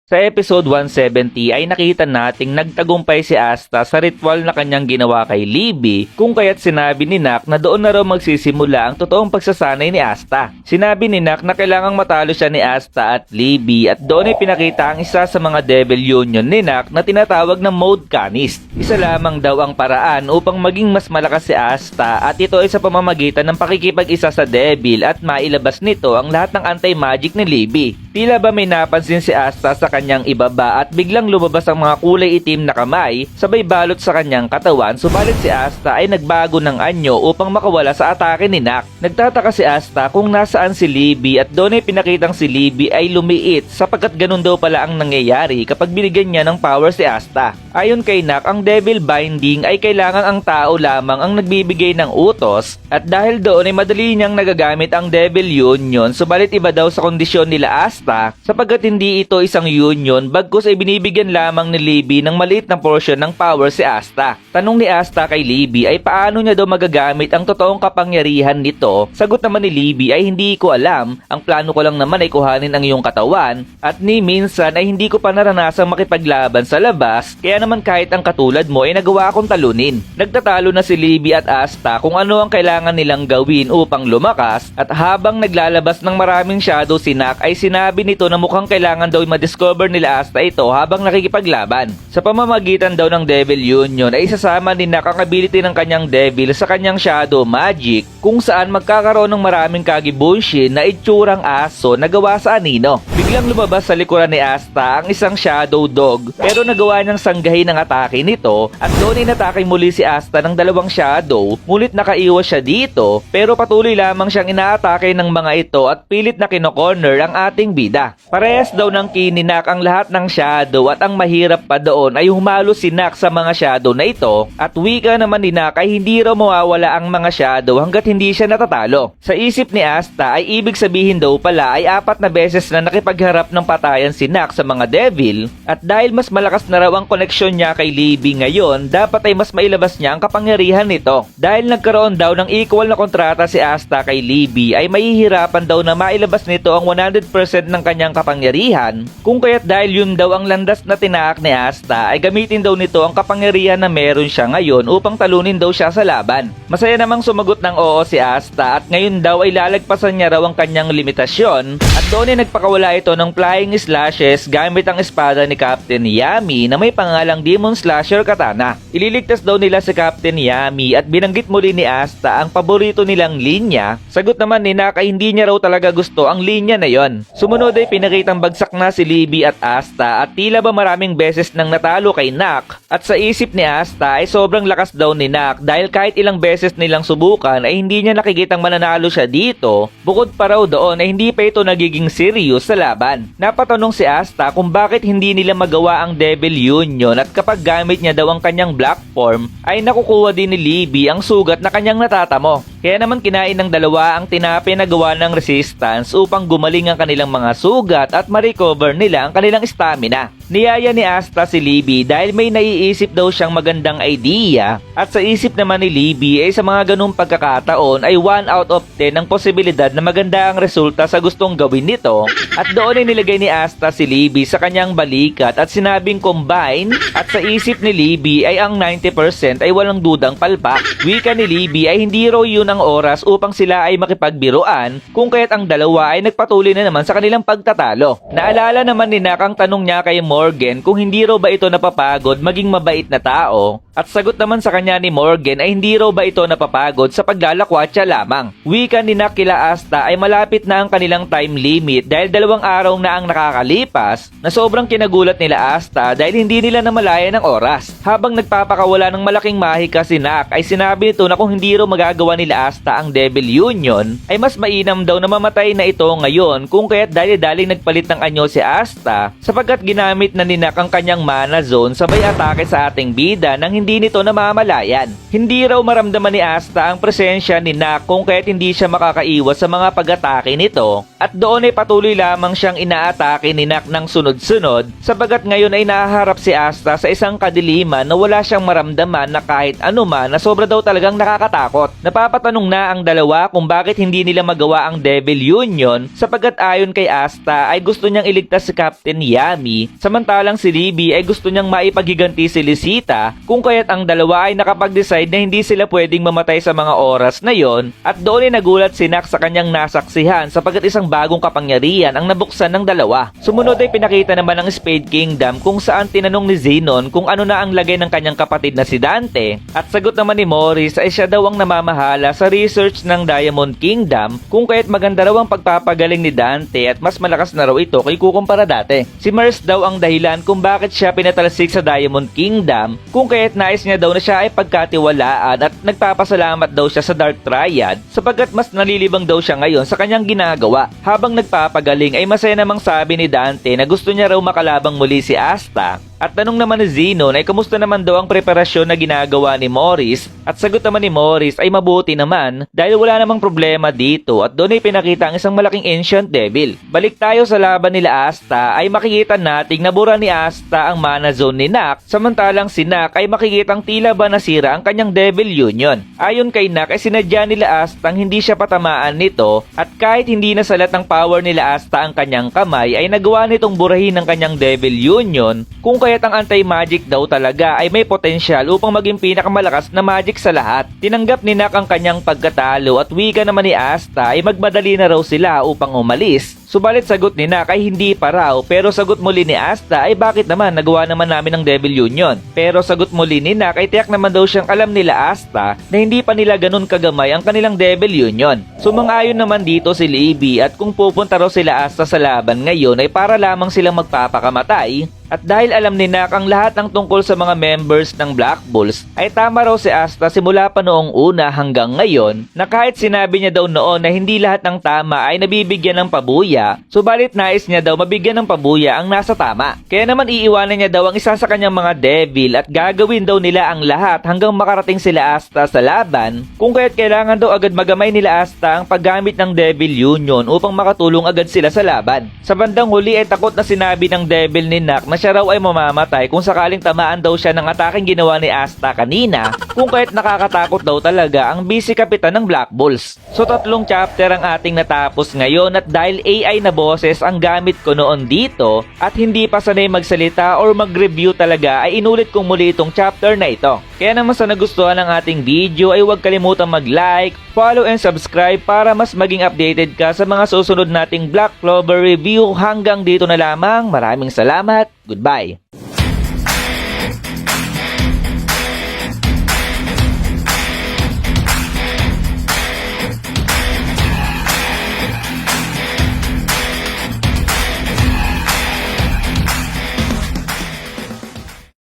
Sa episode 170 ay nakita nating nagtagumpay si Asta sa ritual na kanyang ginawa kay Libby kung kaya't sinabi ni Nak na doon na raw magsisimula ang totoong pagsasanay ni Asta. Sinabi ni Nak na kailangang matalo siya ni Asta at Libby at doon ay pinakita ang isa sa mga Devil Union ni Nak na tinatawag na Mode Canist. Isa lamang daw ang paraan upang maging mas malakas si Asta at ito ay sa pamamagitan ng pakikipag-isa sa Devil at mailabas nito ang lahat ng anti-magic ni Libby. Tila ba may napansin si Asta sa kanyang ibaba at biglang lumabas ang mga kulay itim na kamay sabay balot sa kanyang katawan, subalit si Asta ay nagbago ng anyo upang makawala sa atake ni Nak. Nagtataka si Asta kung nasaan si Libby at doon ay pinakitang si Libby ay lumiit sapagkat ganun daw pala ang nangyayari kapag binigyan niya ng power si Asta. Ayon kay Nak, ang Devil Binding ay kailangan ang tao lamang ang nagbibigay ng utos at dahil doon ay madali niyang nagagamit ang Devil Union, subalit iba daw sa kondisyon nila Asta sapagkat hindi ito isang union bagkus ay binibigyan lamang ni Libby ng maliit na portion ng power si Asta. Tanong ni Asta kay Libby ay paano niya daw magagamit ang totoong kapangyarihan nito. Sagot naman ni Libby ay hindi ko alam, ang plano ko lang naman ay kuhanin ang iyong katawan at ni minsan ay hindi ko pa naranasang makipaglaban sa labas kaya naman kahit ang katulad mo ay nagawa akong talunin. Nagtatalo na si Libby at Asta kung ano ang kailangan nilang gawin upang lumakas at habang naglalabas ng maraming shadow si Nak ay sinabi nito na mukhang kailangan daw ma-discover nila Asta ito habang nakikipaglaban. Sa pamamagitan daw ng Devil Union ay isasama ni Nak ang ability ng kanyang Devil sa kanyang Shadow Magic kung saan magkakaroon ng maraming Kagebunshin na itsurang aso na gawa sa anino. Biglang lumabas sa likuran ni Asta ang isang Shadow Dog pero nagawa niyang sanggahin ang atake nito at doon inatake muli si Asta ng dalawang Shadow, ngunit nakaiwas siya dito pero patuloy lamang siyang inaatake ng mga ito at pilit na kino-corner ang ating bida. Parehas daw ng kininak ang lahat ng Shadow at ang mahirap pa doon ay humalo si Nak sa mga Shadow na ito at wika naman ni Nak ay hindi raw mawawala ang mga Shadow hanggat hindi siya natatalo. Sa isip ni Asta ay ibig sabihin daw pala ay 4 na beses na nakipagharap ng patayan si Nak sa mga Devil at dahil mas malakas na raw ang koneksyon niya kay Libby ngayon, dapat ay mas mailabas niya ang kapangyarihan nito. Dahil nagkaroon daw ng equal na kontrata si Asta kay Libby ay mahihirapan daw na mailabas nito ang 100% ng kanyang kapangyarihan kung kaya't dahil yun daw ang landas na tinaak ni Asta ay gamitin daw nito ang kapangyarihan na meron siya ngayon upang talunin daw siya sa laban. Masaya namang sumagot ng oo si Asta at ngayon daw ay lalagpasan niya raw ang kanyang limitasyon at doon ay nagpakawala ito ng flying slashes gamit ang espada ni Captain Yami na may pangalang Demon Slasher Katana. Ililigtas daw nila si Captain Yami at binanggit muli ni Asta ang paborito nilang linya. Sagot naman ni Nak ay hindi niya raw talaga gusto ang linya na yon. Sumunod ay pinakitang bagsak na si Libby at Asta at tila ba maraming beses nang natalo kay Nak at sa isip ni Asta ay sobrang lakas daw ni Nak dahil kahit ilang beses nilang subukan ay hindi niya nakikitang mananalo siya dito. Bukod pa raw doon ay hindi pa ito nagiging serious sa laban. Napatanong si Asta kung bakit hindi nila magawa ang Devil Union at kapag gamit niya daw ang kanyang black form ay nakukuha din ni Libby ang sugat na kanyang natatamo. Kaya naman kinain ng dalawa ang tinapi na gawa ng resistance upang gumaling ang kanilang mga sugat at ma-recover nila ang kanilang stamina. Niyaya ni Asta si Libby dahil may naiisip daw siyang magandang idea at sa isip naman ni Libby ay sa mga ganung pagkakataon ay 1 out of 10 ang posibilidad na maganda ang resulta sa gustong gawin nito at doon ay nilagay ni Asta si Libby sa kanyang balikat at sinabing combine at sa isip ni Libby ay ang 90% ay walang dudang palpak. Wika ni Libby ay hindi raw yun ang oras upang sila ay makipagbiruan kung kaya't ang dalawa ay nagpatuloy na naman sa kanilang pagtatalo. Naalala naman ni Nak ang tanong niya kay Morgan kung hindi raw ba ito napapagod maging mabait na tao at sagot naman sa kanya ni Morgan ay hindi raw ba ito napapagod sa paglalakwatsa lamang. Wika ni Nak kila Asta ay malapit na ang kanilang time limit dahil 2 araw na ang nakakalipas na sobrang kinagulat nila Asta dahil hindi nila namalaya ng oras. Habang nagpapakawala ng malaking mahika si Nak ay sinabi nito na kung hindi raw magagawa nila Asta ang Devil Union ay mas mainam daw na mamatay na ito ngayon kung kaya't dali-daling nagpalit ng anyo si Asta sapagkat ginamit ginamit na ni Nak ang kanyang mana zone sabay atake sa ating bida nang hindi nito namamalayan. Hindi raw maramdaman ni Asta ang presensya ni Nak kung kaya't hindi siya makakaiwas sa mga pag-atake nito at doon ay patuloy lamang siyang inaatake ni Nak ng sunod-sunod sabagat ngayon ay nahaharap si Asta sa isang kadiliman na wala siyang maramdaman na kahit anuman na sobra daw talagang nakakatakot. Napapatanong na ang dalawa kung bakit hindi nila magawa ang Devil Union sapagat ayon kay Asta ay gusto niyang iligtas si Captain Yami samantalang si Libby ay gusto niyang maipaghiganti si Lisita kung kaya't ang dalawa ay nakapag-decide na hindi sila pwedeng mamatay sa mga oras na yon at doon ay nagulat si Nak sa kanyang nasaksihan sapagat isang bagong kapangyarihan ang nabuksan ng dalawa. Sumunod ay pinakita naman ng Spade Kingdom kung saan tinanong ni Zenon kung ano na ang lagay ng kanyang kapatid na si Dante at sagot naman ni Morris ay siya daw ang namamahala sa research ng Diamond Kingdom kung kaya't maganda raw ang pagpapagaling ni Dante at mas malakas na raw ito kay kukumpara dati. Si Merce daw ang dahilan kung bakit siya pinatalsik sa Diamond Kingdom kung kaya't nais niya daw na siya ay pagkatiwalaan at nagpapasalamat daw siya sa Dark Triad sapagkat mas nalilibang daw siya ngayon sa kanyang ginagawa. Habang nagpapagaling ay masaya namang sabi ni Dante na gusto niya raw makalabang muli si Asta. At tanong naman ni Zenon ay kamusta naman daw ang preparasyon na ginagawa ni Morris at sagot naman ni Morris ay mabuti naman dahil wala namang problema dito at doon ay pinakita ang isang malaking Ancient Devil. Balik tayo sa laban nila Asta ay makikita nating nabura ni Asta ang mana zone ni Nak samantalang si Nak ay makikitang tila ba nasira ang kanyang Devil Union. Ayon kay Nak ay sinadya nila Asta ang hindi siya patamaan nito at kahit hindi nasalat ng power nila Asta ang kanyang kamay ay nagawa nitong burahin ang kanyang Devil Union kung kaya't ang anti-magic daw talaga ay may potensyal upang maging pinakamalakas na magic sa lahat. Tinanggap ni Nak ang kanyang pagkatalo at wika naman ni Asta ay magmadali na raw sila upang umalis. Subalit sagot ni Nak ay hindi pa raw pero sagot muli ni Asta ay bakit naman nagawa naman namin ng Devil Union. Pero sagot muli ni Nak ay tiyak naman daw siyang alam nila Asta na hindi pa nila ganun kagamay ang kanilang Devil Union. Sumang-ayon naman dito si Libby at kung pupunta raw sila Asta sa laban ngayon ay para lamang silang magpapakamatay. At dahil alam ni Nak ang lahat ng tungkol sa mga members ng Black Bulls, ay tama raw si Asta simula pa noong una hanggang ngayon na kahit sinabi niya daw noon na hindi lahat ng tama ay nabibigyan ng pabuya, subalit nais niya daw mabigyan ng pabuya ang nasa tama. Kaya naman iiwanan niya daw ang isa sa kanyang mga devil at gagawin daw nila ang lahat hanggang makarating sila Asta sa laban, kung kaya't kailangan daw agad magamay nila Asta ang paggamit ng Devil Union upang makatulong agad sila sa laban. Sa bandang huli ay takot na sinabi ng devil ni Nak na siya raw ay mamamatay kung sakaling tamaan daw siya ng ataking ginawa ni Asta kanina kung kaya't nakakatakot daw talaga ang busy kapitan ng Black Bulls. So 3 chapter ang ating natapos ngayon at dahil AI na boses ang gamit ko noon dito at hindi pa sanay magsalita or mag-review talaga ay inulit kong muli itong chapter na ito. Kaya naman sa nagustuhan ng ating video ay huwag kalimutang mag-like, follow and subscribe para mas maging updated ka sa mga susunod nating Black Clover review. Hanggang dito na lamang. Maraming salamat. Goodbye.